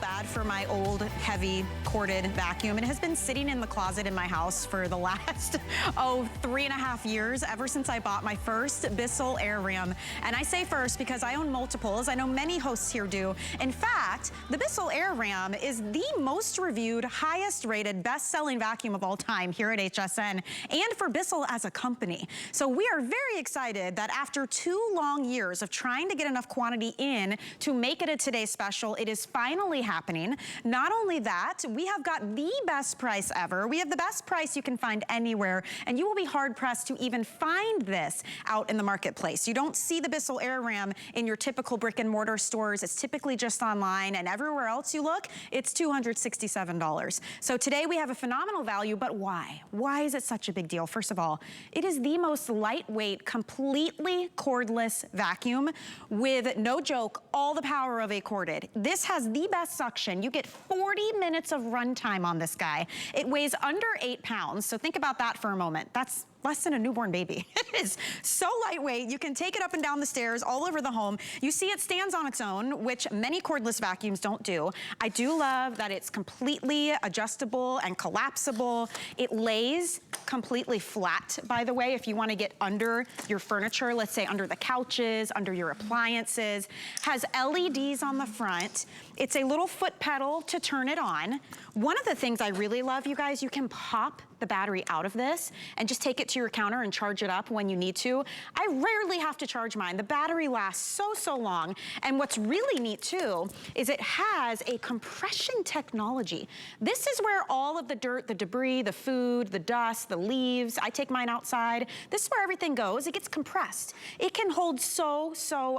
bad for my old, heavy, corded vacuum. It has been sitting in the closet in my house for the last, 3.5 years, ever since I bought my first BISSELL AirRam. And I say first because I own multiples. I know many hosts here do. In fact, the BISSELL AirRam is the most reviewed, highest rated, best-selling vacuum of all time here at HSN and for BISSELL as a company. So we are very excited that after 2 long years of trying to get enough quantity in to make it a Today Special, it is finally happening. Not only that, we have got the best price ever. We have the best price you can find anywhere, and you will be hard-pressed to even find this out in the marketplace. You don't see the BISSELL AirRam in your typical brick-and-mortar stores. It's typically just online, and everywhere else you look, it's $267. So today we have a phenomenal value, but why? Why is it such a big deal? First of all, it is the most lightweight, completely cordless vacuum with, no joke, all the power of a corded. This has the best suction. You get 40 minutes of runtime on this guy. It weighs under 8 pounds, so think about that for a moment. That's less than a newborn baby. It is so lightweight. You can take it up and down the stairs, all over the home. You see it stands on its own, which many cordless vacuums don't do. I do love that it's completely adjustable and collapsible. It lays completely flat, by the way, if you want to get under your furniture, let's say under the couches, under your appliances. Has LEDs on the front. It's a little foot pedal to turn it on. One of the things I really love, you guys, you can pop the battery out of this and just take it to your counter and charge it up when you need to. I rarely have to charge mine. The battery lasts so long. And what's really neat too is it has a compression technology. This is where all of the dirt, the debris, the food, the dust, the leaves, I take mine outside. This is where everything goes. It gets compressed. It can hold so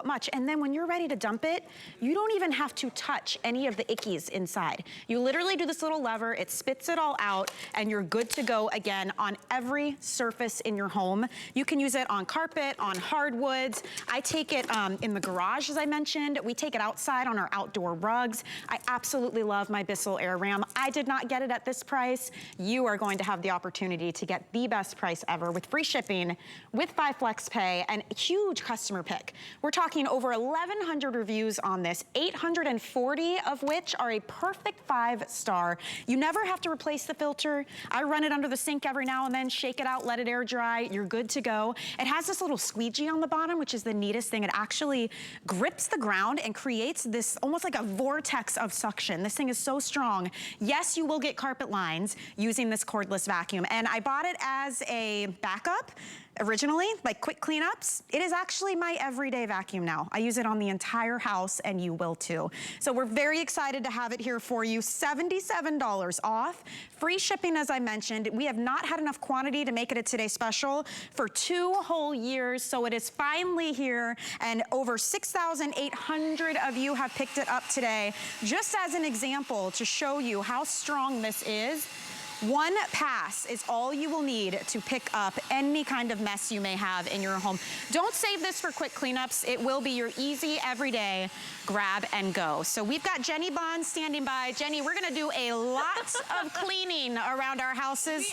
much. And then when you're ready to dump it, you don't even have to touch any of the ickies inside. You literally do this little lever, it spits it all out, and you're good to go again on every surface in your home. You can use it on carpet, on hardwoods. I take it in the garage, as I mentioned. We take it outside on our outdoor rugs. I absolutely love my BISSELL AirRam. I did not get it at this price. You are going to have the opportunity to get the best price ever with free shipping, with 5 flex pay, and huge customer pick. We're talking over 1,100 reviews on this, 840 of which are a perfect 5-star. You never have to replace the filter. I run it under the sink every now and then, shake it out, let it air dry, you're good to go. It has this little squeegee on the bottom, which is the neatest thing. It actually grips the ground and creates this almost like a vortex of suction. This thing is so strong. Yes, you will get carpet lines using this cordless vacuum, and I bought it as a backup originally, like quick cleanups. It is actually my everyday vacuum now. I use it on the entire house, and you will too. So we're very excited to have it here for you. $77 off. Free shipping, as I mentioned. We have not had enough quantity to make it a Today Special for 2 whole years, so it is finally here, and over 6,800 of you have picked it up today. Just as an example to show you how strong this is, 1 pass is all you will need to pick up any kind of mess you may have in your home. Don't save this for quick cleanups. It will be your easy, everyday grab and go. So we've got Jenny Bond standing by. Jenny, we're gonna do a lot of cleaning around our houses,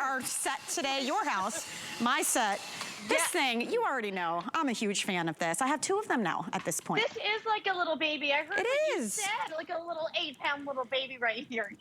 our set today, your house, my set. This thing, you already know, I'm a huge fan of this. I have 2 of them now at this point. This is like a little baby. I heard it what is. you said, like a little 8-pound little baby right here.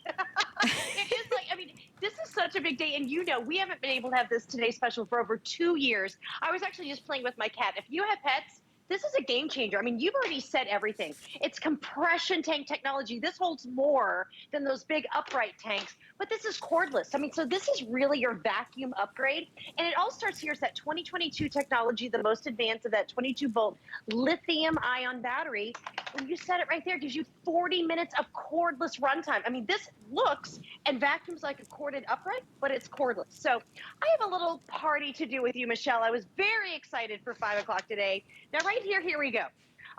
It is like, I mean, this is such a big day. And you know, we haven't been able to have this Today Special for over 2 years. I was actually just playing with my cat. If you have pets, this is a game changer. I mean, you've already said everything. It's compression tank technology. This holds more than those big upright tanks, but this is cordless. I mean, so this is really your vacuum upgrade. And it all starts here. It's that 2022 technology, the most advanced of that 22-volt lithium-ion battery. When you set it right there, it gives you 40 minutes of cordless runtime. I mean, this looks and vacuums like a corded upright, but it's cordless. So I have a little party to do with you, Michelle. I was very excited for 5 o'clock today. Now, right here we go.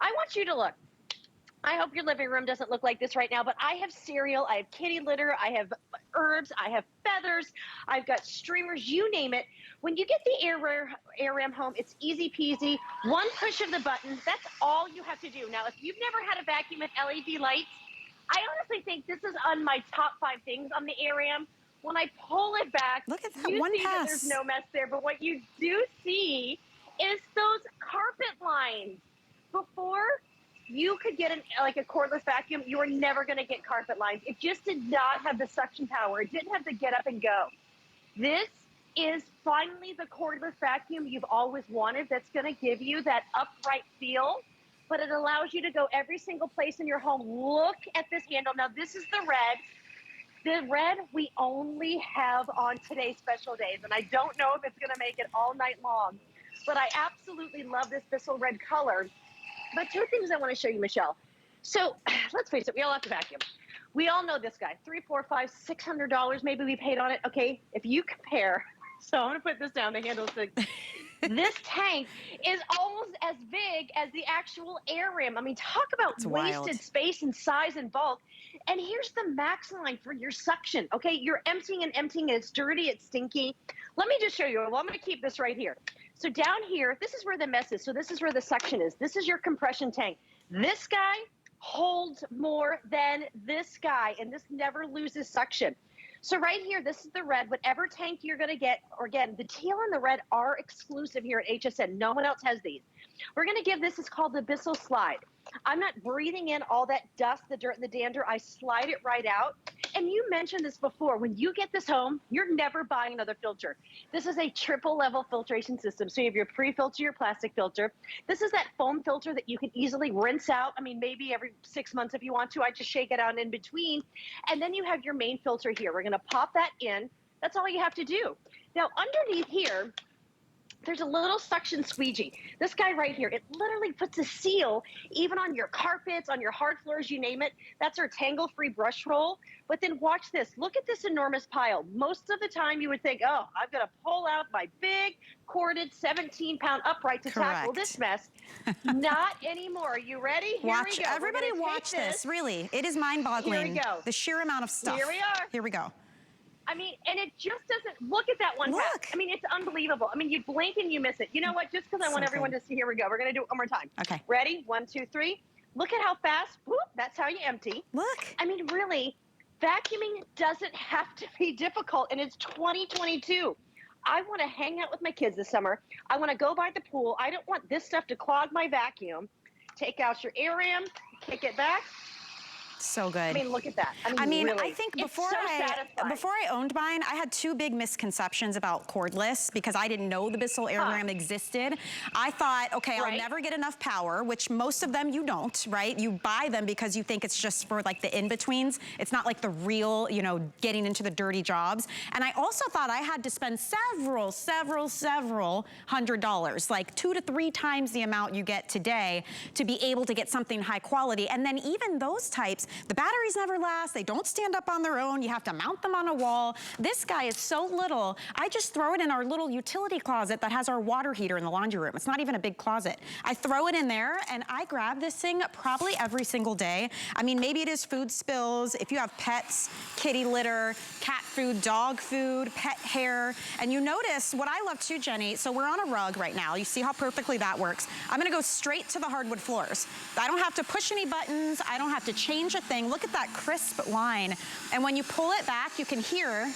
I want you to look. I hope your living room doesn't look like this right now, but I have cereal, I have kitty litter, I have herbs, I have feathers, I've got streamers, you name it. When you get the AirRam home, it's easy peasy. 1 push of the button, that's all you have to do. Now, if you've never had a vacuum with LED lights, I honestly think this is on my top 5 things on the AirRam. When I pull it back, look at that, you 1 see pass. that there's no mess there, but what you do see is those carpet lines. Before, you could get like a cordless vacuum, you were never going to get carpet lines. It just did not have the suction power. It didn't have the get up and go. This is finally the cordless vacuum you've always wanted that's going to give you that upright feel, but it allows you to go every single place in your home. Look at this handle. Now, this is the red. The red we only have on today's special days, and I don't know if it's going to make it all night long, but I absolutely love this Bissell red color. But two things I want to show you, Michelle. So let's face it, we all have to vacuum. We all know this guy, $300, $400, $500, $600 maybe we paid on it. Okay, if you compare, so I'm gonna put this down, the handle's big. This tank is almost as big as the actual AirRam. I mean, talk about wasted space and size and bulk. And here's the max line for your suction. Okay, you're emptying and emptying, and it's dirty, it's stinky. Let me just show you. Well, I'm gonna keep this right here. So down here, this is where the mess is. So this is where the suction is. This is your compression tank. This guy holds more than this guy, and this never loses suction. So right here, this is the red. Whatever tank you're going to get, or again, the teal and the red are exclusive here at HSN. No one else has these. We're going to give this, it's called the Bissell Slide. I'm not breathing in all that dust, the dirt, and the dander. I slide it right out. And you mentioned this before. When you get this home, you're never buying another filter. This is a triple level filtration system. So you have your pre-filter, your plastic filter. This is that foam filter that you can easily rinse out. I mean, maybe every 6 months if you want to. I just shake it out in between. And then you have your main filter here. We're going to pop that in. That's all you have to do. Now, underneath here, there's a little suction squeegee. This guy right here, it literally puts a seal even on your carpets, on your hard floors, you name it. That's our tangle-free brush roll. But then watch this. Look at this enormous pile. Most of the time you would think, oh, I've got to pull out my big corded 17-pound upright to tackle this mess. Not anymore. Are you ready? Here we go. Everybody watch this. Really, it is mind-boggling. Here we go. The sheer amount of stuff. Here we are. Here we go. I mean, and it just doesn't, look at that one pass. I mean, it's unbelievable. I mean, you blink and you miss it. You know what? Just because I want everyone to see, here we go. We're going to do it one more time. Okay. Ready? 1, 2, 3. Look at how fast, whoop, that's how you empty. Look. I mean, really, vacuuming doesn't have to be difficult, and it's 2022. I want to hang out with my kids this summer. I want to go by the pool. I don't want this stuff to clog my vacuum. Take out your AirRam, kick it back. So good. I mean, look at that. I mean, really, I think before I owned mine, I had two big misconceptions about cordless because I didn't know the Bissell AirRam existed. I thought, okay, I'll never get enough power, which most of them you don't, right? You buy them because you think it's just for like the in-betweens. It's not like the real, you know, getting into the dirty jobs. And I also thought I had to spend several $100s, like 2 to 3 times the amount you get today to be able to get something high quality. And then even those types, the batteries never last. They don't stand up on their own. You have to mount them on a wall. This guy is so little. I just throw it in our little utility closet that has our water heater in the laundry room. It's not even a big closet. I throw it in there and I grab this thing probably every single day. I mean, maybe it is food spills. If you have pets, kitty litter, cat food, dog food, pet hair. And you notice what I love too, Jenny. So we're on a rug right now. You see how perfectly that works. I'm gonna go straight to the hardwood floors. I don't have to push any buttons. I don't have to change a thing. Look at that crisp line. And when you pull it back, you can hear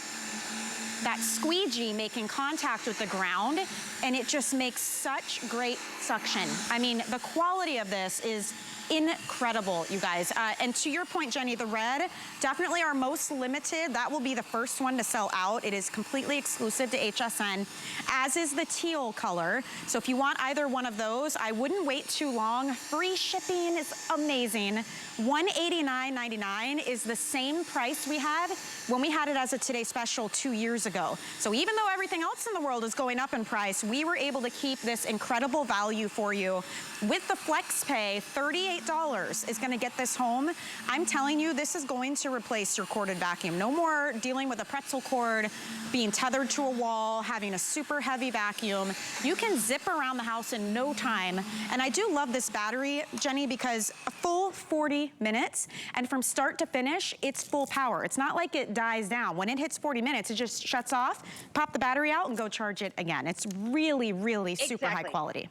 that squeegee making contact with the ground, and it just makes such great suction. I mean, the quality of this is incredible, you guys. And to your point, Jenny, the red, definitely our most limited. That will be the first one to sell out. It is completely exclusive to HSN, as is the teal color. So if you want either one of those, I wouldn't wait too long. Free shipping is amazing. $189.99 is the same price we had when we had it as a Today Special 2 years ago. So even though everything else in the world is going up in price, we were able to keep this incredible value for you. With the Flex Pay, $38 is gonna get this home. I'm telling you, this is going to replace your corded vacuum. No more dealing with a pretzel cord, being tethered to a wall, having a super heavy vacuum. You can zip around the house in no time. And I do love this battery, Jenny, because a full 40 minutes, and from start to finish, it's full power. It's not like it dies down. When it hits 40 minutes, it just shuts off, pop the battery out, and go charge it again. It's really, really super high quality.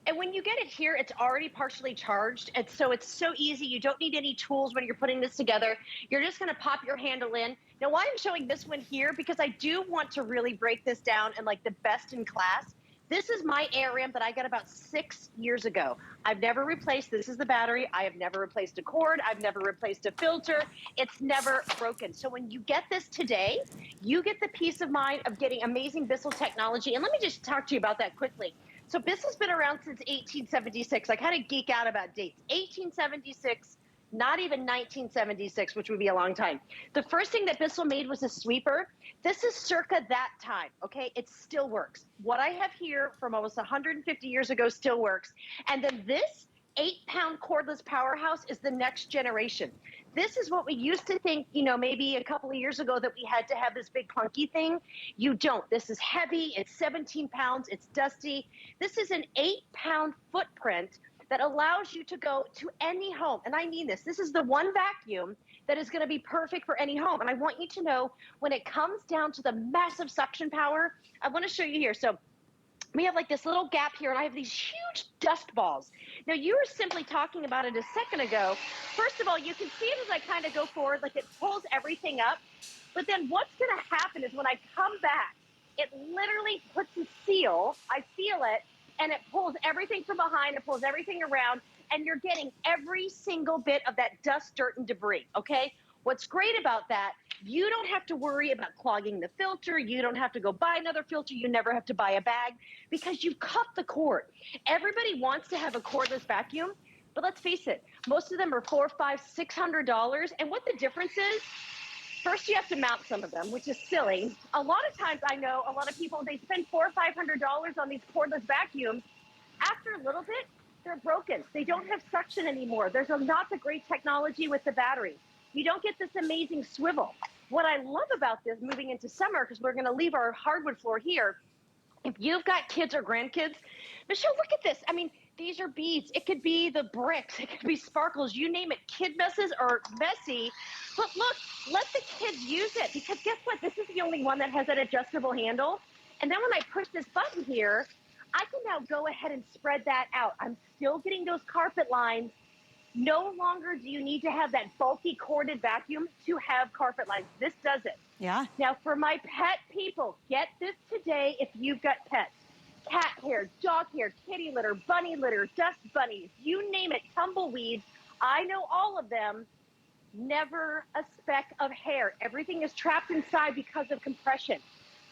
And when you get it here, it's already partially charged. And so it's so easy. You don't need any tools when you're putting this together. You're just gonna pop your handle in. Now, why I'm showing this one here, because I do want to really break this down and like the best in class. This is my AirRam that I got about 6 years ago. I've never replaced, this is the battery. I have never replaced a cord. I've never replaced a filter. It's never broken. So when you get this today, you get the peace of mind of getting amazing Bissell technology. And let me just talk to you about that quickly. So Bissell's been around since 1876. I kind of geek out about dates. 1876, not even 1976, which would be a long time. The first thing that Bissell made was a sweeper. This is circa that time, okay? It still works. What I have here from almost 150 years ago still works. And then this 8-pound cordless powerhouse is the next generation. This is what we used to think, you know, maybe a couple of years ago that we had to have this big clunky thing. You don't. This is heavy. It's 17 pounds. It's dusty. This is an 8-pound footprint that allows you to go to any home. And I mean this. This is the one vacuum that is going to be perfect for any home. And I want you to know when it comes down to the massive suction power, I want to show you here. So we have like this little gap here, and I have these huge dust balls. Now, you were simply talking about it a second ago. First of all, you can see it as I kind of go forward, like it pulls everything up. But then what's going to happen is when I come back, it literally puts a seal. I seal it, and it pulls everything from behind, it pulls everything around, and you're getting every single bit of that dust, dirt, and debris, okay? What's great about that, you don't have to worry about clogging the filter. You don't have to go buy another filter. You never have to buy a bag because you've cut the cord. Everybody wants to have a cordless vacuum, but let's face it, most of them are $400, $500, $600. And what the difference is, first you have to mount some of them, which is silly. A lot of times I know a lot of people, they spend $400 or $500 on these cordless vacuums. After a little bit, they're broken. They don't have suction anymore. There's not the great technology with the battery. You don't get this amazing swivel. What I love about this moving into summer, because we're going to leave our hardwood floor here, if you've got kids or grandkids, Michelle, look at this. I mean, these are beads. It could be the bricks. It could be sparkles. You name it. Kid messes are messy. But look, let the kids use it, because guess what? This is the only one that has an adjustable handle. And then when I push this button here, I can now go ahead and spread that out. I'm still getting those carpet lines. No longer do you need to have that bulky corded vacuum to have carpet lines. This does it. Yeah. Now, for my pet people, get this today if you've got pets. Cat hair, dog hair, kitty litter, bunny litter, dust bunnies, you name it, tumbleweeds. I know all of them. Never a speck of hair. Everything is trapped inside because of compression.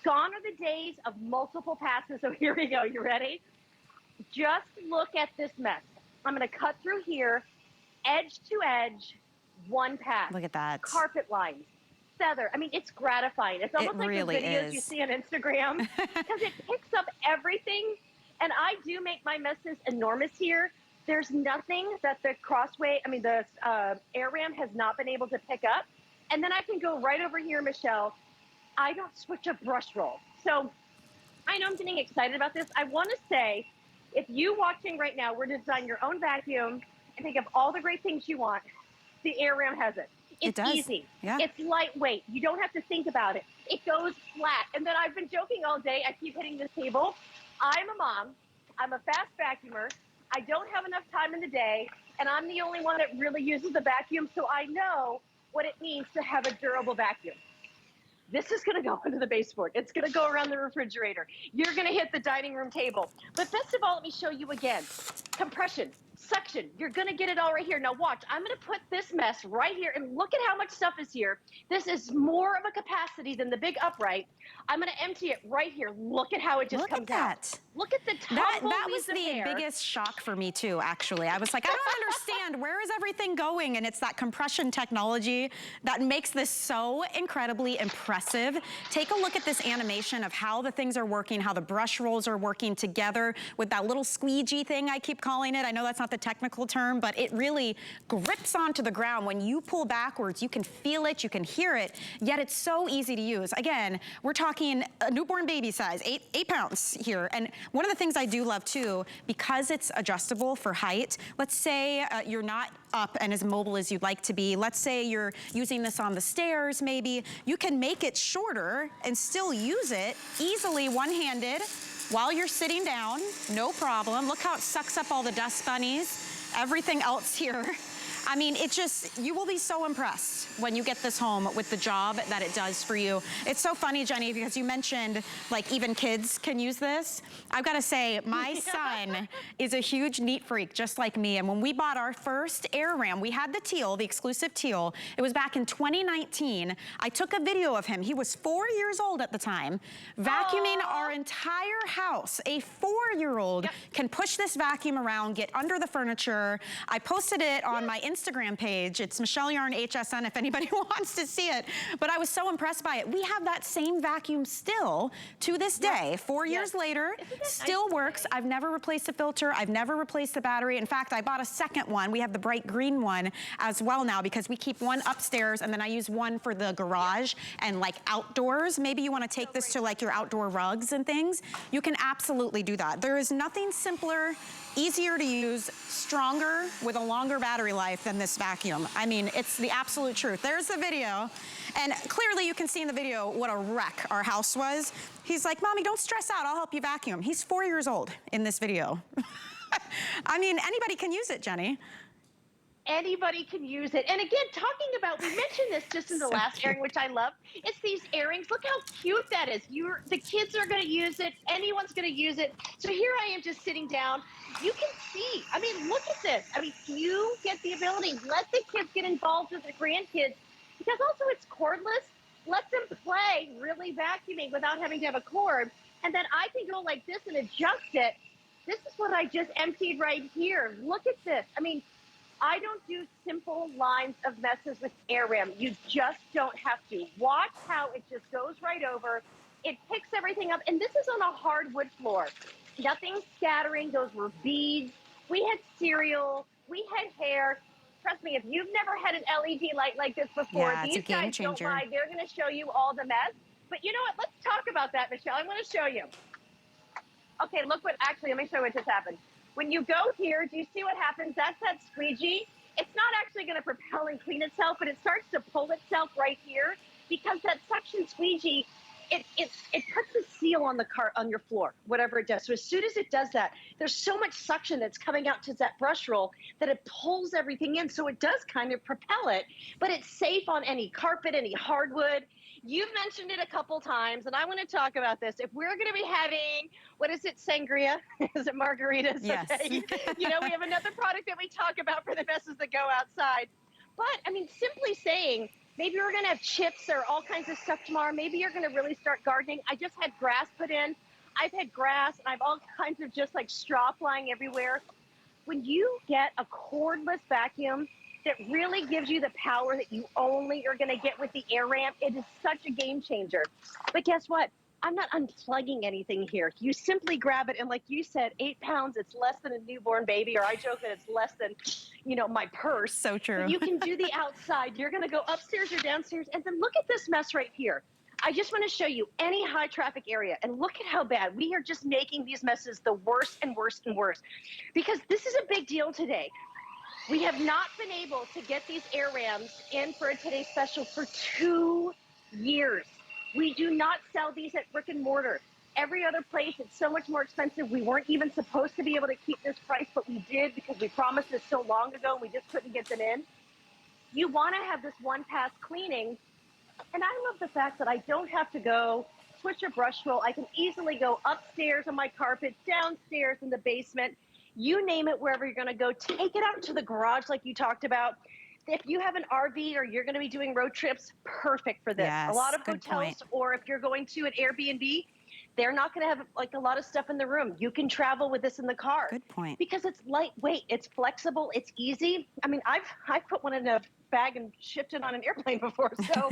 Gone are the days of multiple passes. So here we go. You ready? Just look at this mess. I'm going to cut through here. Edge to edge, one pass. Look at that. Carpet lines, feather. I mean, it's gratifying. It's almost like really the videos is. you see on Instagram because it picks up everything. And I do make my messes enormous here. There's nothing that the the AirRam has not been able to pick up. And then I can go right over here, Michelle. I don't switch a brush roll. So I know I'm getting excited about this. I want to say, if you watching right now were to design your own vacuum and think of all the great things you want, the AirRam has it. It's easy. Yeah. It's lightweight. You don't have to think about it. It goes flat. And then I've been joking all day. I keep hitting this table. I'm a mom. I'm a fast vacuumer. I don't have enough time in the day. And I'm the only one that really uses the vacuum. So I know what it means to have a durable vacuum. This is going to go into the baseboard. It's going to go around the refrigerator. You're going to hit the dining room table. But best of all, let me show you again. Compression, suction. You're going to get it all right here. Now watch. I'm going to put this mess right here, and look at how much stuff is here. This is more of a capacity than the big upright. I'm going to empty it right here. Look at how it just comes out. Look at the tumbleweeds that was the biggest shock for me too, actually. I was like, I don't understand. Where is everything going? And it's that compression technology that makes this so incredibly impressive. Take a look at this animation of how the things are working, how the brush rolls are working together with that little squeegee thing I keep calling it. I know that's not the technical term, but it really grips onto the ground. When you pull backwards, you can feel it, you can hear it, yet it's so easy to use. Again, we're talking a newborn baby size, 8 pounds here. And one of the things I do love too, because it's adjustable for height, let's say you're not up and as mobile as you'd like to be. Let's say you're using this on the stairs maybe. You can make it shorter and still use it easily one-handed while you're sitting down, no problem. Look how it sucks up all the dust bunnies, everything else here. I mean, it just, you will be so impressed when you get this home with the job that it does for you. It's so funny, Jenny, because you mentioned like even kids can use this. I've got to say, my son is a huge neat freak, just like me. And when we bought our first AirRam, we had the teal, the exclusive teal. It was back in 2019. I took a video of him. He was 4 years old at the time, vacuuming our entire house. A 4-year-old can push this vacuum around, get under the furniture. I posted it on my Instagram page. It's Michelle Yarn HSN if anybody wants to see it. But I was so impressed by it. We have that same vacuum still to this day. 4 years later, still works. I've never replaced the filter. I've never replaced the battery. In fact, I bought a second one. We have the bright green one as well now because we keep one upstairs and then I use one for the garage and like outdoors. Maybe you want to take this to like your outdoor rugs and things. You can absolutely do that. There is nothing simpler, easier to use, stronger, with a longer battery life than this vacuum. I mean, it's the absolute truth. There's the video. And clearly you can see in the video what a wreck our house was. He's like, Mommy, don't stress out. I'll help you vacuum. He's 4 years old in this video. I mean, anybody can use it, Jenny. Anybody can use it. And again, talking about, we mentioned this just in the last airing, which I love. It's these airings. Look how cute that is. The kids are going to use it. Anyone's going to use it. So here I am just sitting down. You can see, I mean, look at this. I mean, you get the ability. Let the kids get involved with the grandkids because also it's cordless. Let them play really vacuuming without having to have a cord. And then I can go like this and adjust it. This is what I just emptied right here. Look at this. I mean, I don't do simple lines of messes with AirRam. You just don't have to. Watch how it just goes right over. It picks everything up. And this is on a hardwood floor. Nothing scattering. Those were beads. We had cereal. We had hair. Trust me, if you've never had an LED light like this before, these guys don't lie. They're going to show you all the mess. But you know what? Let's talk about that, Michelle. I'm going to show you. Okay, look what, actually, let me show you what just happened. When you go here, do you see what happens? That's that squeegee. It's not actually going to propel and clean itself, but it starts to pull itself right here because that suction squeegee, it puts the seal on the on your floor, whatever it does. So as soon as it does that, there's so much suction that's coming out to that brush roll that it pulls everything in. So it does kind of propel it, but it's safe on any carpet, any hardwood. You've mentioned it a couple times, and I want to talk about this. If we're going to be having, what is it, sangria? Is it margaritas? Yes. Okay. You know, we have another product that we talk about for the messes that go outside. But, I mean, simply saying, maybe we're going to have chips or all kinds of stuff tomorrow. Maybe you're going to really start gardening. I just had grass put in. I've had grass, and I've all kinds of just like straw flying everywhere. When you get a cordless vacuum that really gives you the power that you only are going to get with the AirRam, it is such a game changer. But guess what? I'm not unplugging anything here. You simply grab it, and like you said, 8 pounds, it's less than a newborn baby, or I joke that it's less than, you know, my purse. So true. But you can do the outside. You're going to go upstairs or downstairs, and then look at this mess right here. I just want to show you any high traffic area, and look at how bad. We are just making these messes the worse and worse and worse, because this is a big deal today. We have not been able to get these AirRams in for a Today Special for 2 years. We do not sell these at brick and mortar. Every other place, it's so much more expensive. We weren't even supposed to be able to keep this price, but we did because we promised this so long ago and we just couldn't get them in. You want to have this one-pass cleaning, and I love the fact that I don't have to go switch a brush roll. I can easily go upstairs on my carpet, downstairs in the basement. You name it, wherever you're going to go, take it out to the garage like you talked about. If you have an RV or you're going to be doing road trips, perfect for this. Yes, a lot of good hotels, point. or if you're going to an Airbnb, they're not going to have like a lot of stuff in the room. You can travel with this in the car. Good point. Because it's lightweight, it's flexible, it's easy. I mean, I've put one in a bag and shipped it on an airplane before. So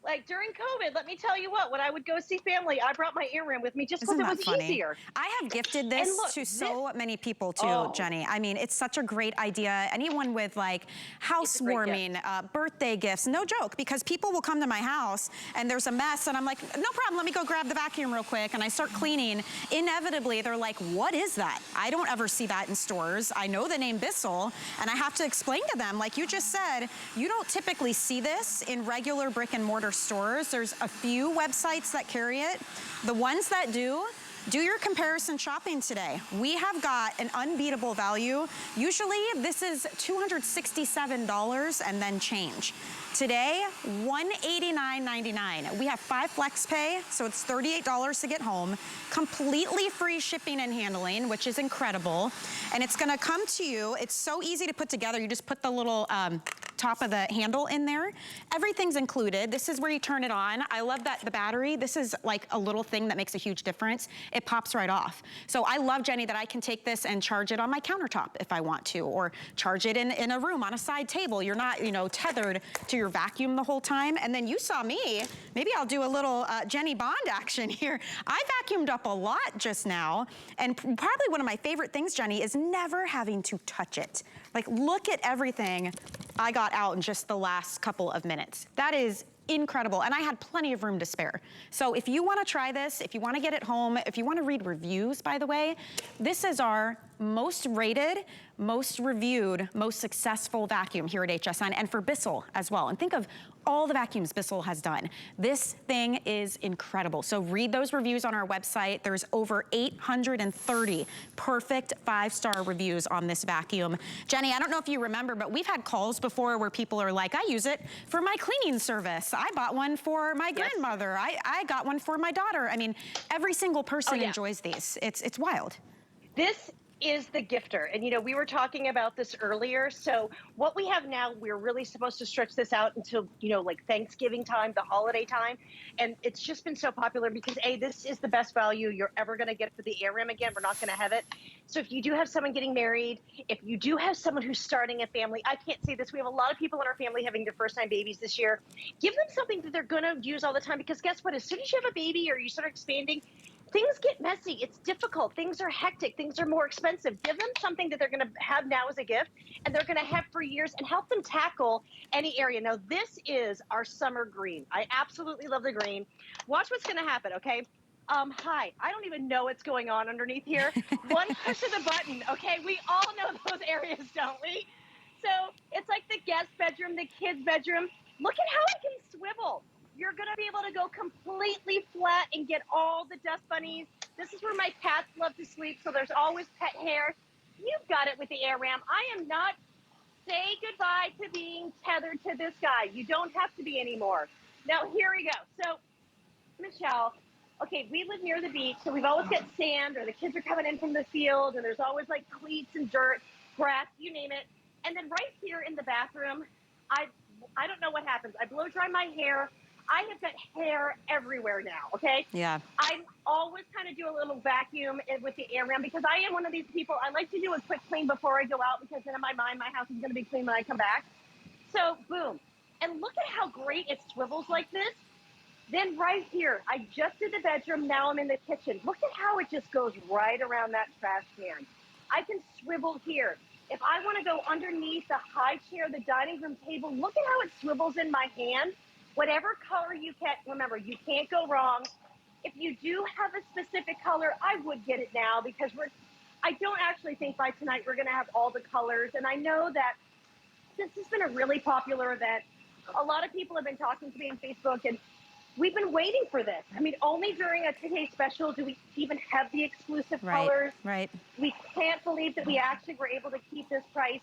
like during COVID, let me tell you what, when I would go see family, I brought my AirRam with me just because it was easier. I have gifted this to so many people too, Jenny. I mean, it's such a great idea. Anyone with like housewarming, birthday gifts, no joke, because people will come to my house and there's a mess and I'm like, no problem, let me go grab the vacuum real quick, and I start cleaning. Inevitably, they're like, what is that? I don't ever see that in stores. I know the name Bissell, and I have to explain to them, like you just said, you don't typically see this in regular brick and mortar stores. There's a few websites that carry it. The ones that do, do your comparison shopping today. We have got an unbeatable value. Usually this is $267 and then change. Today, $189.99. We have 5 flex pay, so it's $38 to get home. Completely free shipping and handling, which is incredible. And it's gonna come to you. It's so easy to put together. You just put the little top of the handle in there. Everything's included. This is where you turn it on. I love that the battery, this is like a little thing that makes a huge difference. It pops right off. So I love, Jenny, that I can take this and charge it on my countertop if I want to, or charge it in a room on a side table. You're not, you know, tethered to your vacuum the whole time. And then you saw me, maybe I'll do a little Jenny Bond action here. I vacuumed up a lot just now, and probably one of my favorite things, Jenny, is never having to touch it. Like, look at everything I got out in just the last couple of minutes. That is incredible, and I had plenty of room to spare. So if you wanna try this, if you wanna get it home, if you wanna read reviews, by the way, this is our most rated, most reviewed, most successful vacuum here at HSN, and for Bissell as well. And think of all the vacuums Bissell has done. This thing is incredible. So read those reviews on our website. There's over 830 perfect 5-star reviews on this vacuum. Jenny, I don't know if you remember, but we've had calls before where people are like, I use it for my cleaning service. I bought one for my grandmother. I got one for my daughter. I mean, every single person enjoys these. It's wild. This is the gifter. And you know, we were talking about this earlier. So what we have now, we're really supposed to stretch this out until, you know, like Thanksgiving time, the holiday time. And it's just been so popular because this is the best value you're ever going to get for the AirRam. Again, we're not going to have it. So if you do have someone getting married, if you do have someone who's starting a family, I can't say this, we have a lot of people in our family having their first time babies this year. Give them something that they're going to use all the time, because guess what? As soon as you have a baby or you start expanding, things get messy. It's difficult. Things are hectic. Things are more expensive. Give them something that they're going to have now as a gift, and they're going to have for years, and help them tackle any area. Now, this is our summer green. I absolutely love the green. Watch what's going to happen, okay? Hi. I don't even know what's going on underneath here. One push of the button, okay? We all know those areas, don't we? So it's like the guest bedroom, the kids' bedroom. Look at how it can swivel. You're going to be able to go completely flat and get all the dust bunnies. This is where my cats love to sleep, so there's always pet hair. You've got it with the AirRam. I am not. Say goodbye to being tethered to this guy. You don't have to be anymore. Now, here we go. So, Michelle, okay, we live near the beach, so we've always got sand, or the kids are coming in from the field, and there's always like cleats and dirt, grass, you name it. And then right here in the bathroom, I don't know what happens. I blow dry my hair. I have got hair everywhere now, okay? Yeah. I always kind of do a little vacuum with the AirRam, because I am one of these people, I like to do a quick clean before I go out, because then in my mind, my house is going to be clean when I come back. So, boom. And look at how great it swivels like this. Then right here, I just did the bedroom, now I'm in the kitchen. Look at how it just goes right around that trash can. I can swivel here. If I want to go underneath the high chair, the dining room table, look at how it swivels in my hand. Whatever color you get, remember, you can't go wrong. If you do have a specific color, I would get it now, because I don't actually think by tonight we're going to have all the colors. And I know that this has been a really popular event. A lot of people have been talking to me on Facebook, and we've been waiting for this. I mean, only during a Today Special do we even have the exclusive colors. Right. We can't believe that we actually were able to keep this price,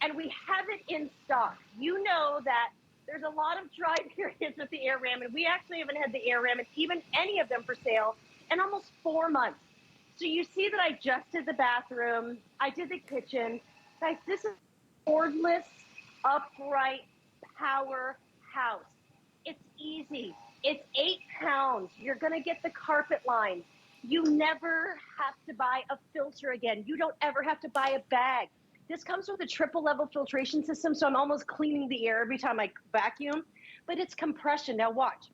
and we have it in stock. You know that there's a lot of dry periods with the AirRam, and we actually haven't had the AirRam, and even any of them for sale, in almost 4 months. So you see that I just did the bathroom, I did the kitchen. Guys, this is cordless, upright powerhouse. It's easy. It's 8 pounds. You're gonna get the carpet lines. You never have to buy a filter again. You don't ever have to buy a bag. This comes with a triple level filtration system, so I'm almost cleaning the air every time I vacuum, but it's compression. Now watch.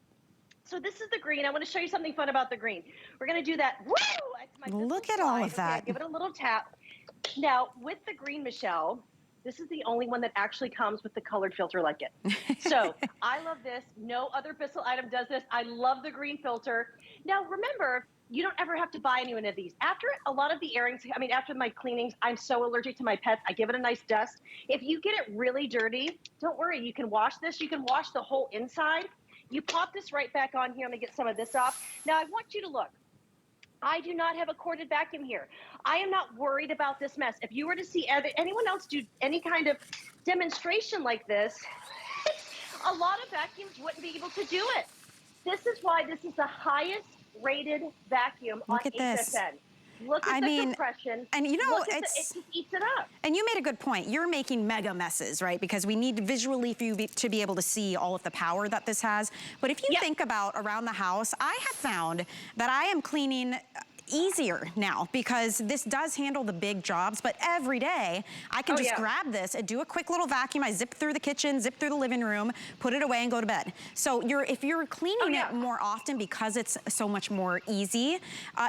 So this is the green. I want to show you something fun about the green. We're going to do that. Woo! It's my Look at all of that. Okay, give it a little tap. Now, with the green, Michelle, this is the only one that actually comes with the colored filter like it. So I love this. No other Bissell item does this. I love the green filter. Now, remember, you don't ever have to buy any one of these. After a lot of the airings, I mean, after my cleanings, I'm so allergic to my pets. I give it a nice dust. If you get it really dirty, don't worry. You can wash this. You can wash the whole inside. You pop this right back on here. I'm going to get some of this off. Now, I want you to look. I do not have a corded vacuum here. I am not worried about this mess. If you were to see anyone else do any kind of demonstration like this, a lot of vacuums wouldn't be able to do it. This is why this is the highest rated vacuum on Look at this. HSN. Look at I the mean, compression. and you know, it just eats it up. And you made a good point. You're making mega messes, right? Because we need visually for you to be able to see all of the power that this has. But if you think about around the house, I have found that I am cleaning easier now because this does handle the big jobs, but every day I can just grab this and do a quick little vacuum. I zip through the kitchen, zip through the living room, put it away and go to bed. So if you're cleaning it more often because it's so much more easy,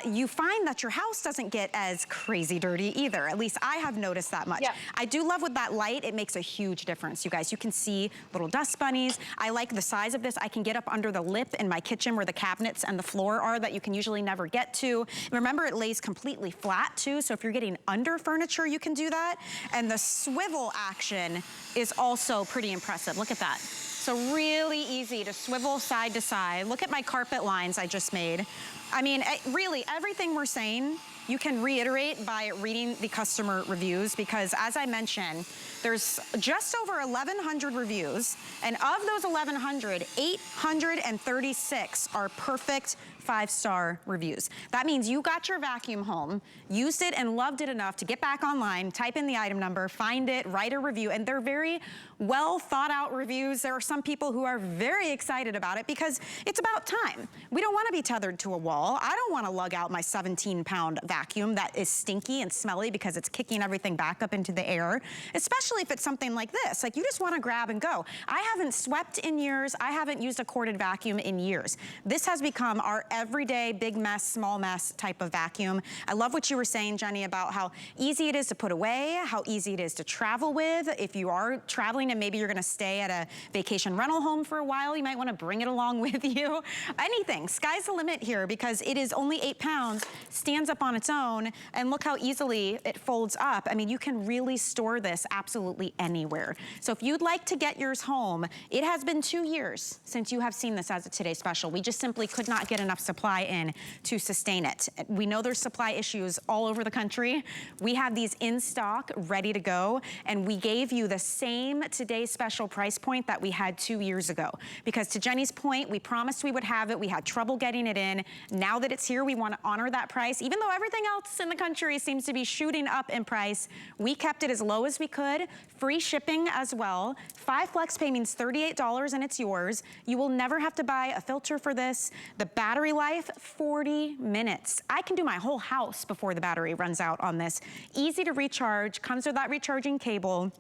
you find that your house doesn't get as crazy dirty either. At least I have noticed that much. I do love with that light, it makes a huge difference, you guys. You can see little dust bunnies. I like the size of this. I can get up under the lip in my kitchen where the cabinets and the floor are that you can usually never get to. Remember, it lays completely flat too, so if you're getting under furniture, you can do that. And the swivel action is also pretty impressive. Look at that. So really easy to swivel side to side. Look at my carpet lines I just made. I mean, really, everything we're saying, you can reiterate by reading the customer reviews, because as I mentioned, there's just over 1,100 reviews, and of those 1,100, 836 are perfect 5-star reviews. That means you got your vacuum home, used it and loved it enough to get back online, type in the item number, find it, write a review, and they're very well thought out reviews. There are some people who are very excited about it because it's about time. We don't want to be tethered to a wall. I don't want to lug out my 17-pound vacuum that is stinky and smelly because it's kicking everything back up into the air, especially if it's something like this. Like, you just want to grab and go. I haven't swept in years. I haven't used a corded vacuum in years. This has become our everyday big mess, small mess type of vacuum. I love what you were saying, Jenny, about how easy it is to put away, how easy it is to travel with. If you are traveling and maybe you're gonna stay at a vacation rental home for a while, you might wanna bring it along with you. Anything, sky's the limit here because it is only 8 pounds, stands up on its own, and look how easily it folds up. I mean, you can really store this absolutely anywhere. So if you'd like to get yours home, it has been 2 years since you have seen this as a Today Special. We just simply could not get enough supply in to sustain it. We know there's supply issues all over the country. We have these in stock, ready to go, and we gave you the same Today Special price point that we had 2 years ago. Because to Jenny's point, we promised we would have it. We had trouble getting it in. Now that it's here, we want to honor that price. Even though everything else in the country seems to be shooting up in price, we kept it as low as we could. Free shipping as well. 5 flex pay means $38 and it's yours. You will never have to buy a filter for this. The battery life, 40 minutes. I can do my whole house before the battery runs out on this. Easy to recharge, comes with that recharging cable,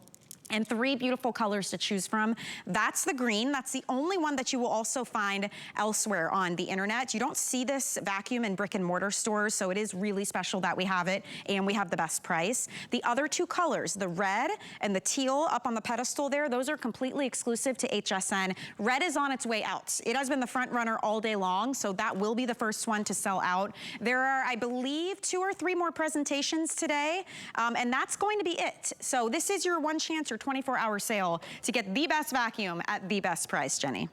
and 3 beautiful colors to choose from. That's the green. That's the only one that you will also find elsewhere on the internet. You don't see this vacuum in brick and mortar stores, so it is really special that we have it, and we have the best price. The other 2 colors, the red and the teal up on the pedestal there, those are completely exclusive to HSN. Red is on its way out. It has been the front runner all day long, so that will be the first one to sell out. There are, I believe, 2 or 3 more presentations today, and that's going to be it. So this is your one chance, your 24-hour sale to get the best vacuum at the best price, Jenny.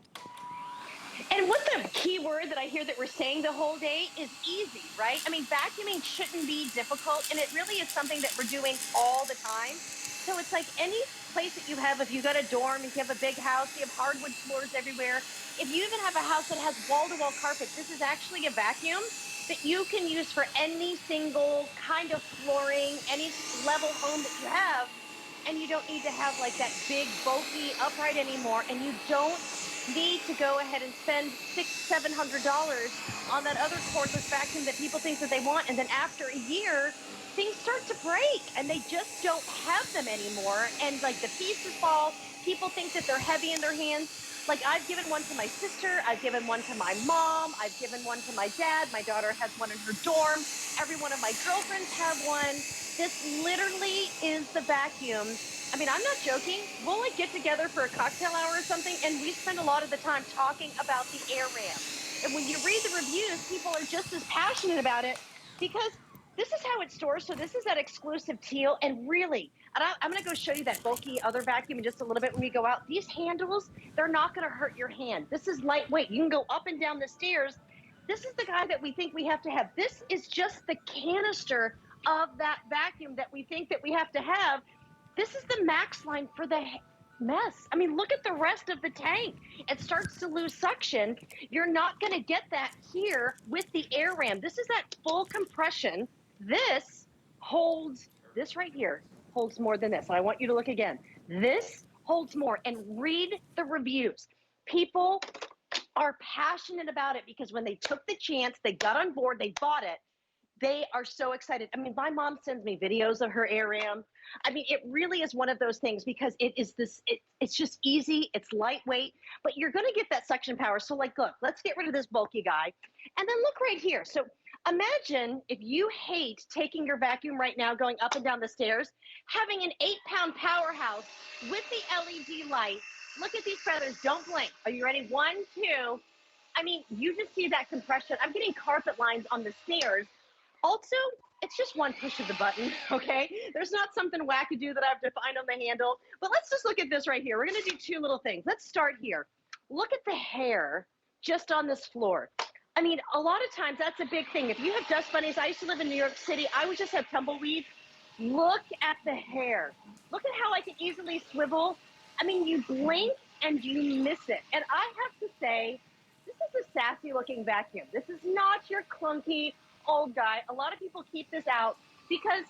And what the key word that I hear that we're saying the whole day is easy, right? I mean, vacuuming shouldn't be difficult, and it really is something that we're doing all the time. So it's like any place that you have, if you got a dorm, if you have a big house, you have hardwood floors everywhere. If you even have a house that has wall-to-wall carpet, this is actually a vacuum that you can use for any single kind of flooring, any level home that you have. And you don't need to have like that big bulky upright anymore, and you don't need to go ahead and spend $600–700 on that other cordless vacuum that people think that they want, and then after a year things start to break and they just don't have them anymore, and like the pieces fall. People think that they're heavy in their hands. Like, I've given one to my sister, I've given one to my mom, I've given one to my dad, my daughter has one in her dorm, every one of my girlfriends have one. This literally is the vacuum. I mean, I'm not joking. We'll like get together for a cocktail hour or something, and we spend a lot of the time talking about the AirRam. And when you read the reviews, people are just as passionate about it because this is how it stores. So this is that exclusive teal, and really, and I'm gonna go show you that bulky other vacuum in just a little bit when we go out. These handles, they're not gonna hurt your hand. This is lightweight. You can go up and down the stairs. This is the guy that we think we have to have. This is just the canister of that vacuum that we think that we have to have. This is the max line for the mess. I mean, look at the rest of the tank. It starts to lose suction. You're not going to get that here with the AirRam. This is that full compression. This holds, this right here holds more than this. And I want you to look again. This holds more, and read the reviews. People are passionate about it because when they took the chance, they got on board, they bought it. They are so excited. I mean, my mom sends me videos of her AirRam. I mean, it really is one of those things because it is this, it's just easy, it's lightweight, but you're gonna get that suction power. So like, look, let's get rid of this bulky guy. And then look right here. So imagine if you hate taking your vacuum right now, going up and down the stairs, having an 8-pound powerhouse with the LED light. Look at these feathers, don't blink. Are you ready? 1, 2. I mean, you just see that compression. I'm getting carpet lines on the stairs. Also, it's just one push of the button, okay? There's not something wackadoo that I have to find on the handle. But let's just look at this right here. We're gonna do 2 little things. Let's start here. Look at the hair just on this floor. I mean, a lot of times that's a big thing. If you have dust bunnies, I used to live in New York City. I would just have tumbleweed. Look at the hair. Look at how I can easily swivel. I mean, you blink and you miss it. And I have to say, this is a sassy looking vacuum. This is not your clunky old guy. A lot of people keep this out because,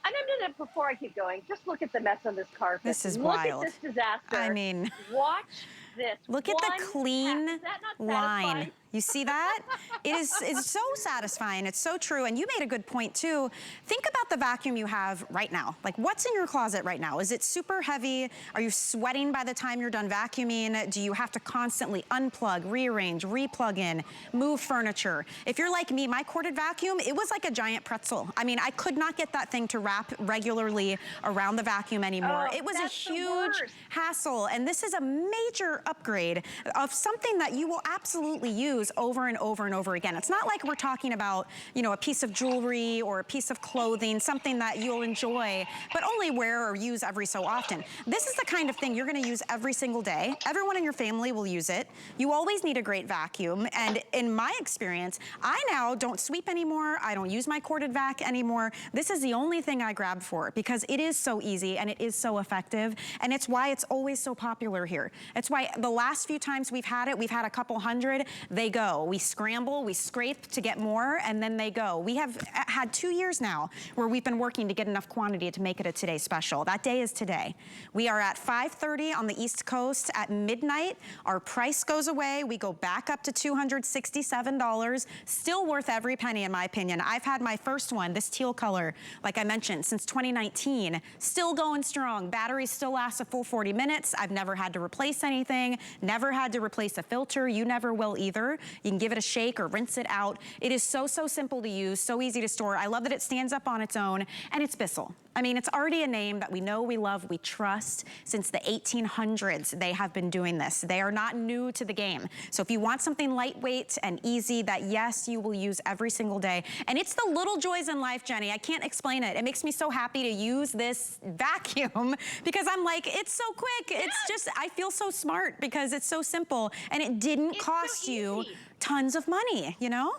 and I'm gonna, before I keep going, just look at the mess on this carpet. This is wild. Look at this disaster. I mean, watch this. Look at the clean Is that not line. satisfying? You see that? It's so satisfying. It's so true. And you made a good point too. Think about the vacuum you have right now. Like, what's in your closet right now? Is it super heavy? Are you sweating by the time you're done vacuuming? Do you have to constantly unplug, rearrange, replug in, move furniture? If you're like me, my corded vacuum, it was like a giant pretzel. I mean, I could not get that thing to wrap regularly around the vacuum anymore. Oh, it was a that's the huge worst. hassle. And this is a major upgrade of something that you will absolutely use over and over and over again. It's not like we're talking about, you know, a piece of jewelry or a piece of clothing, something that you'll enjoy, but only wear or use every so often. This is the kind of thing you're gonna use every single day. Everyone in your family will use it. You always need a great vacuum. And in my experience, I now don't sweep anymore. I don't use my corded vac anymore. This is the only thing I grab for because it is so easy and it is so effective. And it's why it's always so popular here. It's why the last few times we've had it, we've had a couple hundred, they go. We scramble, we scrape to get more, and then they go. We have had 2 years now where we've been working to get enough quantity to make it a Today Special. That day is today. We are at 5:30 on the East Coast. At midnight, our price goes away. We go back up to $267. Still worth every penny, in my opinion. I've had my first one, this teal color, like I mentioned, since 2019. Still going strong. Battery still lasts a full 40 minutes. I've never had to replace anything, never had to replace a filter. You never will either. You can give it a shake or rinse it out. It is so simple to use, so easy to store. I love that it stands up on its own, and it's Bissell. I mean, it's already a name that we know, we love, we trust. Since the 1800s, they have been doing this. They are not new to the game. So if you want something lightweight and easy that, yes, you will use every single day. And it's the little joys in life, Jenny. I can't explain it. It makes me so happy to use this vacuum because I'm like, it's so quick. Yes. It's just, I feel so smart because it's so simple and it didn't cost you tons of money, you know?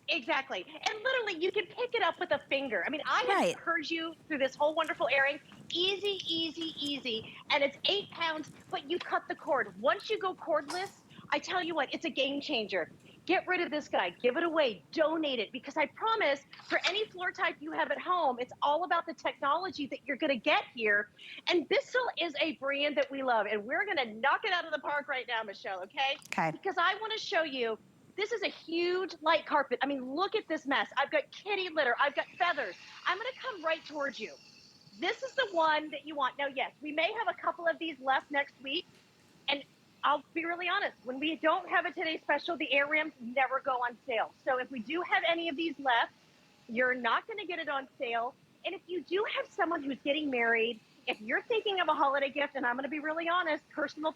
Exactly. And literally, you can pick it up with a finger. I mean, I have heard you through this whole wonderful airing. Easy, easy, easy. And it's 8 pounds, but you cut the cord. Once you go cordless, I tell you what, it's a game changer. Get rid of this guy. Give it away. Donate it. Because I promise, for any floor type you have at home, it's all about the technology that you're going to get here. And Bissell is a brand that we love. And we're going to knock it out of the park right now, Michelle, okay? Okay. Because I want to show you, this is a huge light carpet. I mean, look at this mess. I've got kitty litter. I've got feathers. I'm going to come right towards you. This is the one that you want. Now, yes, we may have a couple of these left next week. And I'll be really honest. When we don't have a Today Special, the AirRams never go on sale. So if we do have any of these left, you're not going to get it on sale. And if you do have someone who's getting married, if you're thinking of a holiday gift, and I'm going to be really honest, personal,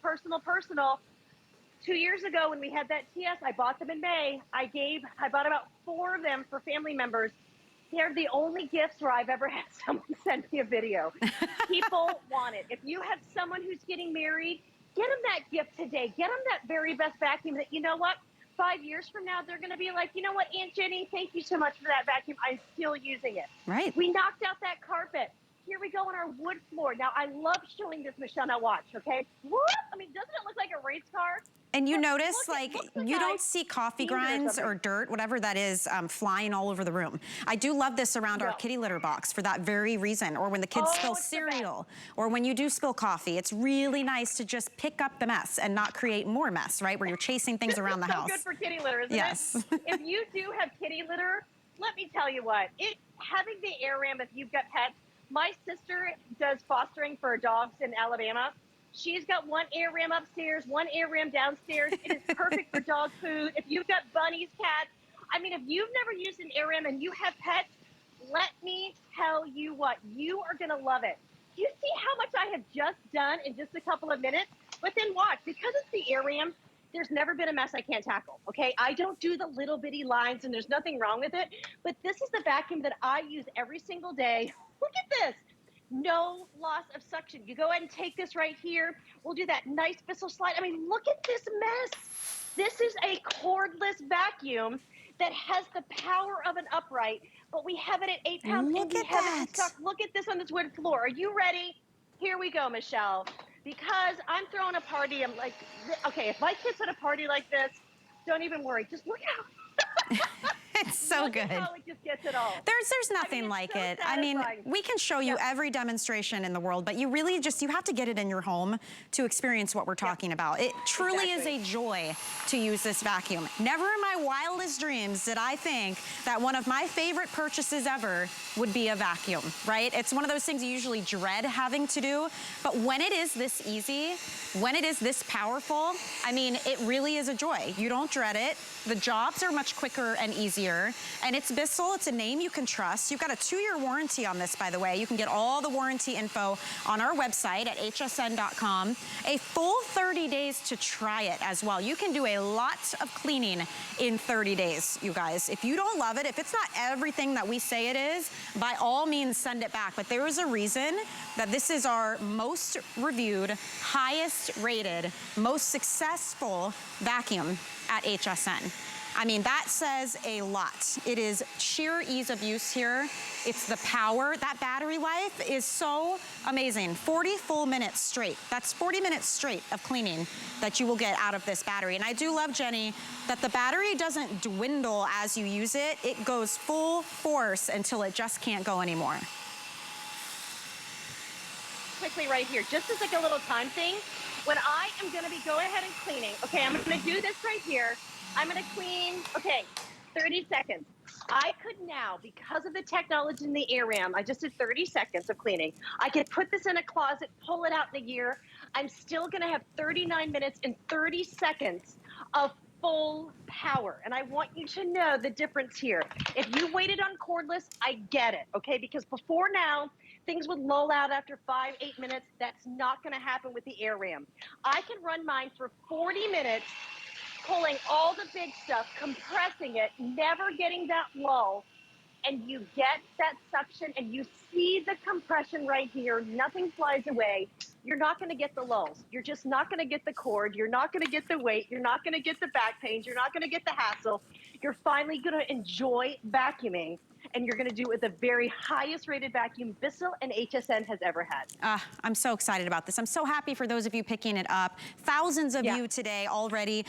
2 years ago when we had that TS, I bought them in May. I bought about 4 of them for family members. They're the only gifts where I've ever had someone send me a video. People want it. If you have someone who's getting married, get them that gift today. Get them that very best vacuum that, you know what? 5 years from now, they're going to be like, you know what, Aunt Jenny, thank you so much for that vacuum. I'm still using it. Right. We knocked out that carpet. Here we go on our wood floor. Now, I love showing this, Michelle. Now watch, okay? Whoop! I mean, doesn't it look like a race car? And you Look, notice, like you don't see coffee grinds or dirt, whatever that is, flying all over the room. I do love this around our kitty litter box for that very reason, or when the kids spill cereal, or when you do spill coffee. It's really nice to just pick up the mess and not create more mess, right, where you're chasing things around the house. Good for kitty litter, isn't yes. it? If you do have kitty litter, let me tell you what, having the AirRam, if you've got pets, my sister does fostering for dogs in Alabama. She's got one AirRam upstairs, one AirRam downstairs. It is perfect for dog food. If you've got bunnies, cats, I mean, if you've never used an AirRam and you have pets, let me tell you what, you are going to love it. Do you see how much I have just done in just a couple of minutes? But then watch, because it's the AirRam, there's never been a mess I can't tackle, okay? I don't do the little bitty lines, and there's nothing wrong with it, but this is the vacuum that I use every single day. Look at this. No loss of suction. You go ahead and take this right here. We'll do that nice Bissell slide. I mean, look at this mess. This is a cordless vacuum that has the power of an upright, but we have it at 8 pounds. Look at that. Look at this on this wood floor. Are you ready? Here we go, Michelle. Because I'm throwing a party, I'm like, okay, if my kids had a party like this, don't even worry. Just look how... It's so Look good. at how it just gets it all. There's nothing like it. I mean, we can show you every demonstration in the world, but you really you have to get it in your home to experience what we're talking about. It truly is a joy to use this vacuum. Never in my wildest dreams did I think that one of my favorite purchases ever would be a vacuum, right? It's one of those things you usually dread having to do, but when it is this easy, when it is this powerful, I mean, it really is a joy. You don't dread it. The jobs are much quicker and easier. And it's Bissell, it's a name you can trust. You've got a 2-year warranty on this, by the way. You can get all the warranty info on our website at hsn.com. A full 30 days to try it as well. You can do a lot of cleaning in 30 days, you guys. If you don't love it, if it's not everything that we say it is, by all means send it back. But there is a reason that this is our most reviewed, highest rated, most successful vacuum at HSN. I mean, that says a lot. It is sheer ease of use here. It's the power. That battery life is so amazing. 40 full minutes straight. That's 40 minutes straight of cleaning that you will get out of this battery. And I do love, Jenny, that the battery doesn't dwindle as you use it. It goes full force until it just can't go anymore. Quickly right here, just as like a little time thing, when I am gonna be go ahead and cleaning, okay, I'm gonna do this right here. I'm gonna clean, okay, 30 seconds. I could now, because of the technology in the AirRam, I just did 30 seconds of cleaning. I could put this in a closet, pull it out in a year. I'm still gonna have 39 minutes and 30 seconds of full power. And I want you to know the difference here. If you waited on cordless, I get it, okay? Because before now, things would lull out after 5-8 minutes. That's not gonna happen with the AirRam. I can run mine for 40 minutes, pulling all the big stuff, compressing it, never getting that lull, and you get that suction and you see the compression right here. Nothing flies away. You're not going to get the lulls. You're just not going to get the cord. You're not going to get the weight. You're not going to get the back pains. You're not going to get the hassle. You're finally going to enjoy vacuuming, and you're going to do it with the very highest rated vacuum Bissell and HSN has ever had. I'm so excited about this. I'm so happy for those of you picking it up. Thousands of you today already.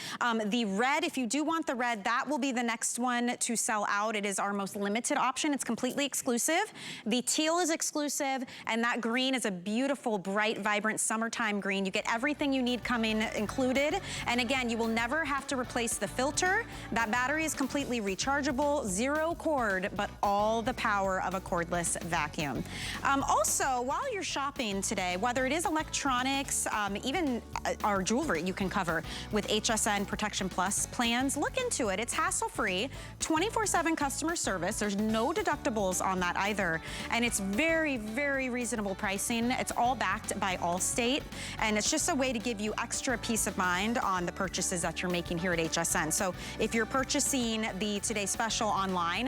The red, if you do want the red, that will be the next one to sell out. It is our most limited option. It's completely exclusive. The teal is exclusive, and that green is a beautiful, bright, vibrant summertime green. You get everything you need coming included. And again, you will never have to replace the filter. That battery is completely rechargeable, 0 cord, but all the power of a cordless vacuum. Also, while you're shopping today, whether it is electronics, even our jewelry you can cover with HSN Protection Plus plans, look into it. It's hassle-free, 24/7 customer service. There's no deductibles on that either. And it's very, very reasonable pricing. It's all backed by Allstate. And it's just a way to give you extra peace of mind on the purchases that you're making here at HSN. So if you're purchasing the Today Special online,